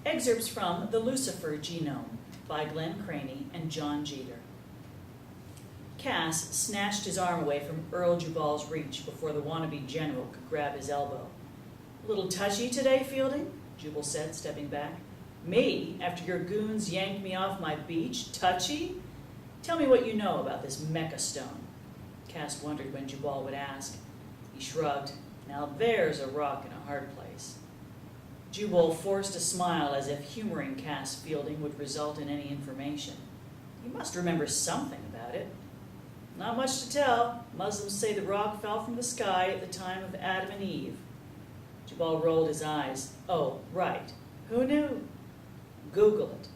Excerpts from The Lucifer Genome by Glen Craney and John Jeter. Cass snatched his arm away from Earl Jubal's reach before the wannabe general could grab his elbow. "A little touchy today, Fielding?" Jubal said, stepping back. "Me, after your goons yanked me off my beach? Touchy? Tell me what you know about this mecha stone." Cass wondered when Jubal would ask. He shrugged. "Now there's a rock in a hard place." Jubal forced a smile as if humoring Cass Fielding would result in any information. He must remember something about it. "Not much to tell. Muslims say the rock fell from the sky at the time of Adam and Eve." Jubal rolled his eyes. "Oh, right. Who knew?" "Google it."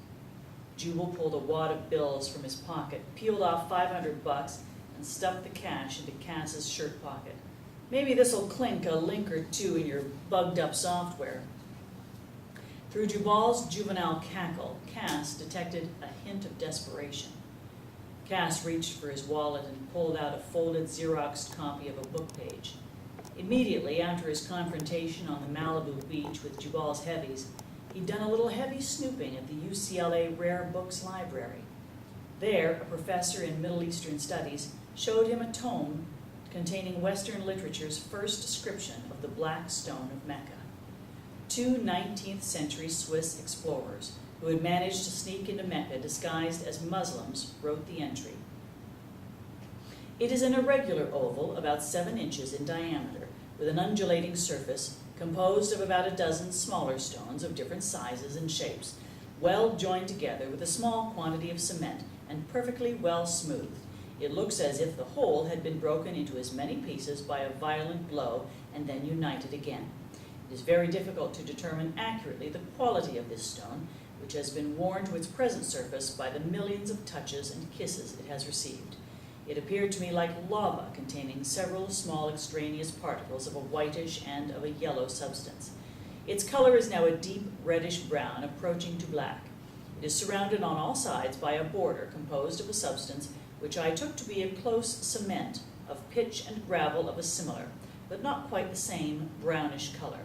Jubal pulled a wad of bills from his pocket, peeled off $500, and stuffed the cash into Cass's shirt pocket. "Maybe this'll clink a link or two in your bugged-up software." Through Jubal's juvenile cackle, Cass detected a hint of desperation. Cass reached for his wallet and pulled out a folded Xeroxed copy of a book page. Immediately after his confrontation on the Malibu beach with Jubal's heavies, he'd done a little heavy snooping at the UCLA Rare Books Library. There, a professor in Middle Eastern Studies showed him a tome containing Western literature's first description of the Black Stone of Mecca. Two 19th century Swiss explorers who had managed to sneak into Mecca disguised as Muslims wrote the entry. "It is an irregular oval about 7 inches in diameter, with an undulating surface composed of about a dozen smaller stones of different sizes and shapes, well joined together with a small quantity of cement and perfectly well smoothed. It looks as if the whole had been broken into as many pieces by a violent blow and then united again. It is very difficult to determine accurately the quality of this stone, which has been worn to its present surface by the millions of touches and kisses it has received. It appeared to me like lava containing several small extraneous particles of a whitish and of a yellow substance. Its color is now a deep reddish brown approaching to black. It is surrounded on all sides by a border composed of a substance which I took to be a close cement of pitch and gravel of a similar, but not quite the same, brownish color.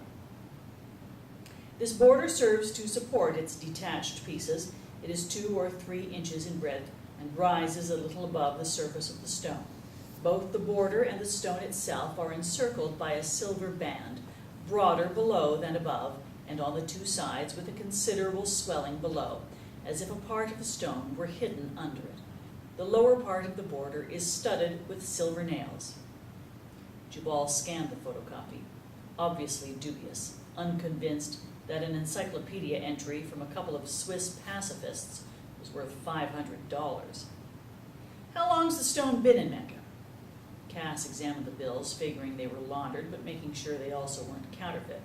This border serves to support its detached pieces. It is 2 or 3 inches in breadth and rises a little above the surface of the stone. Both the border and the stone itself are encircled by a silver band, broader below than above, and on the 2 sides with a considerable swelling below, as if a part of the stone were hidden under it. The lower part of the border is studded with silver nails." Jubal scanned the photocopy, obviously dubious, unconvinced that an encyclopedia entry from a couple of Swiss pacifists was worth $500. "How long's the stone been in Mecca?" Cass examined the bills, figuring they were laundered, but making sure they also weren't counterfeit.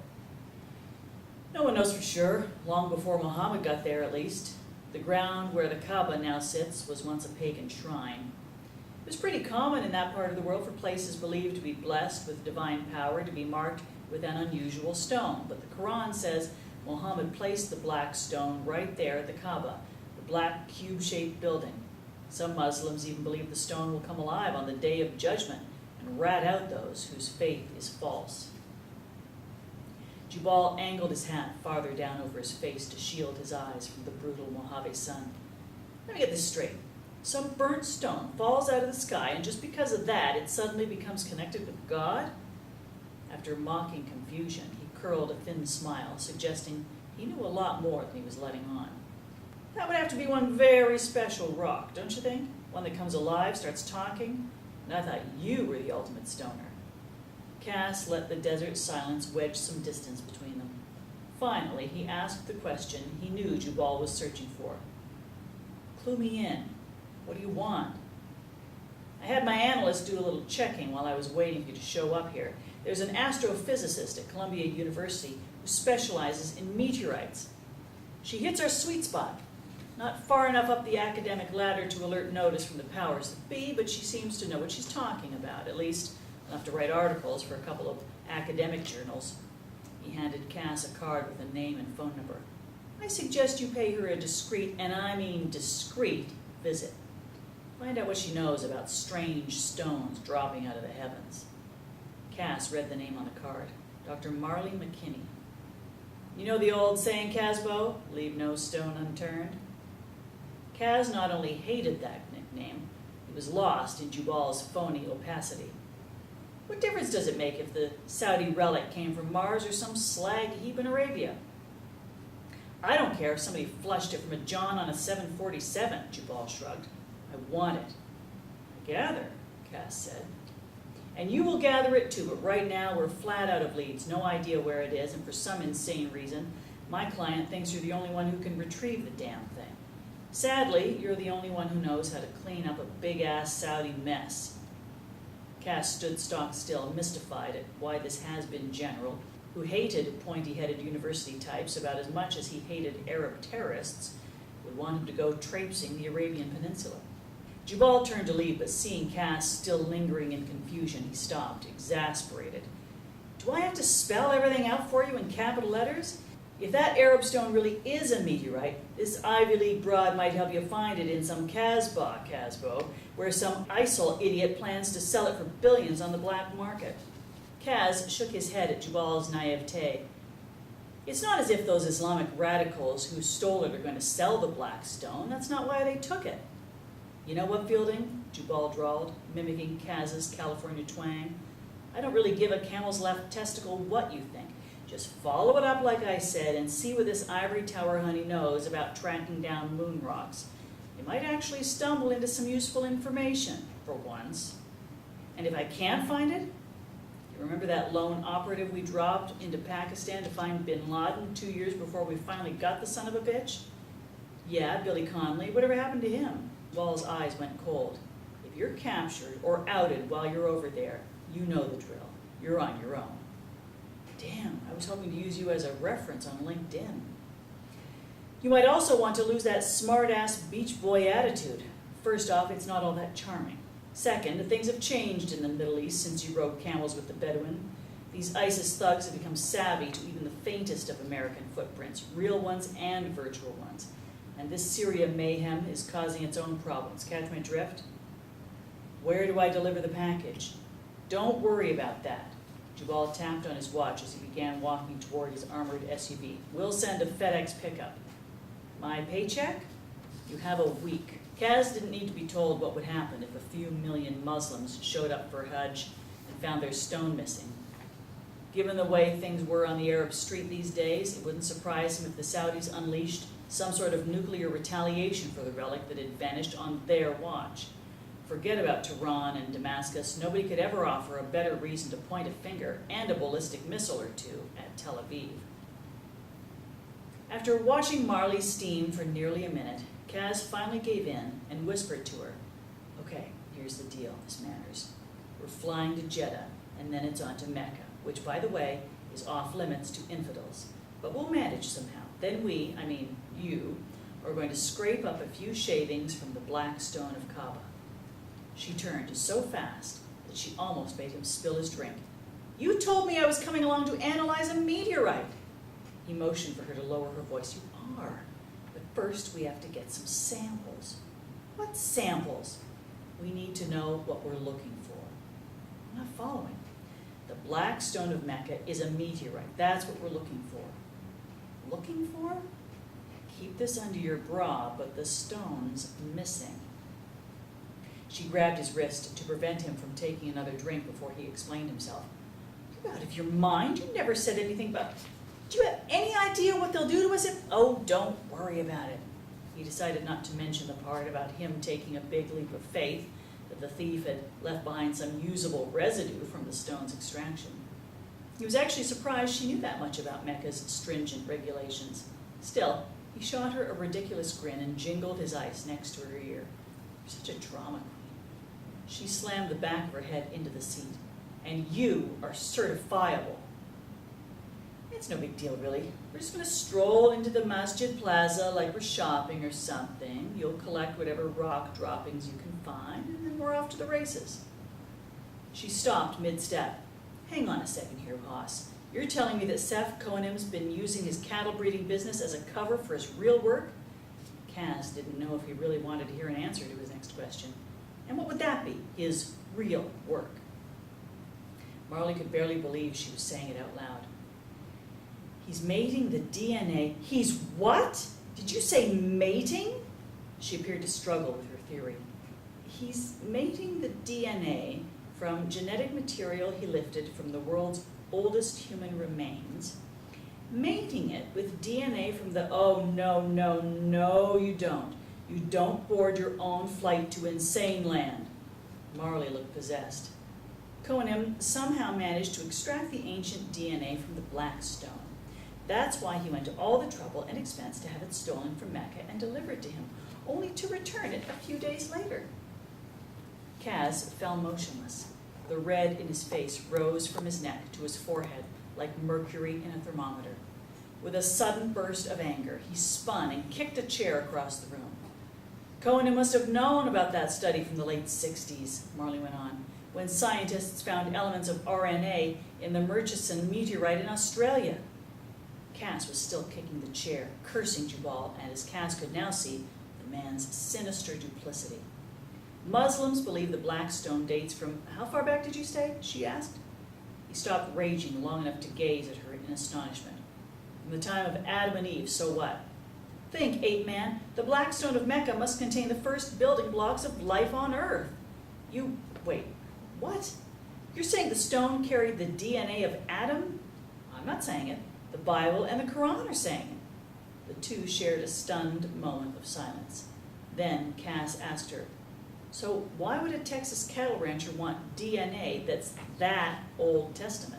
"No one knows for sure. Long before Muhammad got there, at least. The ground where the Kaaba now sits was once a pagan shrine. It was pretty common in that part of the world for places believed to be blessed with divine power to be marked with an unusual stone, but the Quran says Muhammad placed the black stone right there at the Kaaba, the black cube-shaped building. Some Muslims even believe the stone will come alive on the Day of Judgment and rat out those whose faith is false." Jubal angled his hat farther down over his face to shield his eyes from the brutal Mojave sun. "Let me get this straight. Some burnt stone falls out of the sky, and just because of that, it suddenly becomes connected with God?" After mocking confusion, he curled a thin smile, suggesting he knew a lot more than he was letting on. "That would have to be one very special rock, don't you think? One that comes alive, starts talking? And I thought you were the ultimate stoner." Cass let the desert silence wedge some distance between them. Finally, he asked the question he knew Jubal was searching for. "Clue me in. What do you want?" "I had my analyst do a little checking while I was waiting for you to show up here. There's an astrophysicist at Columbia University who specializes in meteorites. She hits our sweet spot. Not far enough up the academic ladder to alert notice from the powers that be, but she seems to know what she's talking about, at least enough to write articles for a couple of academic journals." He handed Cass a card with a name and phone number. "I suggest you pay her a discreet, and I mean discreet, visit. Find out what she knows about strange stones dropping out of the heavens." Cass read the name on the card. Dr. Marley McKinney. You know the old saying, Casbo, leave no stone unturned? Kaz not only hated that nickname, it was lost in Jubal's phony opacity. What difference does it make if the Saudi relic came from Mars or some slag heap in Arabia? I don't care if somebody flushed it from a John on a 747, Jubal shrugged. I want it. I gather, Kaz said. And you will gather it too, but right now we're flat out of leads, no idea where it is, and for some insane reason, my client thinks you're the only one who can retrieve the damn thing. Sadly, you're the only one who knows how to clean up a big-ass Saudi mess. Cass stood stock still, mystified at why this has-been general, who hated pointy-headed university types about as much as he hated Arab terrorists, would want him to go traipsing the Arabian Peninsula. Jubal turned to leave, but seeing Cass still lingering in confusion, he stopped, exasperated. Do I have to spell everything out for you in capital letters? If that Arab stone really is a meteorite, this Ivy League broad might help you find it in some Casbo, where some ISIL idiot plans to sell it for billions on the black market. Kaz shook his head at Jubal's naivete. It's not as if those Islamic radicals who stole it are going to sell the black stone. That's not why they took it. You know what, Fielding? Jubal drawled, mimicking Kaz's California twang. I don't really give a camel's left testicle what you think. Just follow it up like I said and see what this ivory tower honey knows about tracking down moon rocks. You might actually stumble into some useful information, for once. And if I can't find it, you remember that lone operative we dropped into Pakistan to find bin Laden 2 years before we finally got the son of a bitch? Yeah, Billy Conley. Whatever happened to him? Wall's eyes went cold. If you're captured or outed while you're over there, you know the drill. You're on your own. Damn, I was hoping to use you as a reference on LinkedIn. You might also want to lose that smart-ass beach boy attitude. First off, it's not all that charming. Second, things have changed in the Middle East since you rode camels with the Bedouin. These ISIS thugs have become savvy to even the faintest of American footprints, real ones and virtual ones. And this Syria mayhem is causing its own problems. Catch my drift? Where do I deliver the package? Don't worry about that. Jubal tapped on his watch as he began walking toward his armored SUV. We'll send a FedEx pickup. My paycheck? You have a week. Kaz didn't need to be told what would happen if a few million Muslims showed up for Hajj and found their stone missing. Given the way things were on the Arab street these days, it wouldn't surprise him if the Saudis unleashed some sort of nuclear retaliation for the relic that had vanished on their watch. Forget about Tehran and Damascus. Nobody could ever offer a better reason to point a finger and a ballistic missile or two at Tel Aviv. After watching Marley steam for nearly a minute, Kaz finally gave in and whispered to her, Okay, here's the deal, Miss Manners. We're flying to Jeddah, and then it's on to Mecca, which, by the way, is off limits to infidels. But we'll manage somehow. Then you, are going to scrape up a few shavings from the black stone of Kaaba. She turned so fast that she almost made him spill his drink. You told me I was coming along to analyze a meteorite. He motioned for her to lower her voice. You are. But first we have to get some samples. What samples? We need to know what we're looking for. I'm not following. The black stone of Mecca is a meteorite. That's what we're looking for. Looking for? Keep this under your bra, but the stone's missing. She grabbed his wrist to prevent him from taking another drink before he explained himself. You're out of your mind. You never said anything about... Do you have any idea what they'll do to us if... Oh, don't worry about it. He decided not to mention the part about him taking a big leap of faith, that the thief had left behind some usable residue from the stone's extraction. He was actually surprised she knew that much about Mecca's stringent regulations. Still, he shot her a ridiculous grin and jingled his ice next to her ear. You're such a drama queen. She slammed the back of her head into the seat. And you are certifiable. It's no big deal, really. We're just going to stroll into the Masjid Plaza like we're shopping or something. You'll collect whatever rock droppings you can find, and then we're off to the races. She stopped mid-step. Hang on a second here, boss. You're telling me that Seth Cohenim's been using his cattle breeding business as a cover for his real work? Kaz didn't know if he really wanted to hear an answer to his next question. And what would that be, his real work? Marley could barely believe she was saying it out loud. He's mating the DNA. He's what? Did you say mating? She appeared to struggle with her theory. He's mating the DNA from genetic material he lifted from the world's oldest human remains, mating it with DNA from the, oh, no, you don't. You don't board your own flight to insane land. Marley looked possessed. Cohen somehow managed to extract the ancient DNA from the black stone. That's why he went to all the trouble and expense to have it stolen from Mecca and delivered to him, only to return it a few days later. Kaz fell motionless. The red in his face rose from his neck to his forehead like mercury in a thermometer. With a sudden burst of anger, he spun and kicked a chair across the room. Cohen must have known about that study from the late 60s, Marley went on, when scientists found elements of RNA in the Murchison meteorite in Australia. Cass was still kicking the chair, cursing Jubal, and as Cass could now see, the man's sinister duplicity. Muslims believe the black stone dates from, how far back did you say? She asked. He stopped raging long enough to gaze at her in astonishment. From the time of Adam and Eve, so what? Think, ape-man, the black stone of Mecca must contain the first building blocks of life on Earth. Wait, what? You're saying the stone carried the DNA of Adam? I'm not saying it. The Bible and the Quran are saying it. The two shared a stunned moment of silence. Then Cass asked her, so why would a Texas cattle rancher want DNA that's that Old Testament?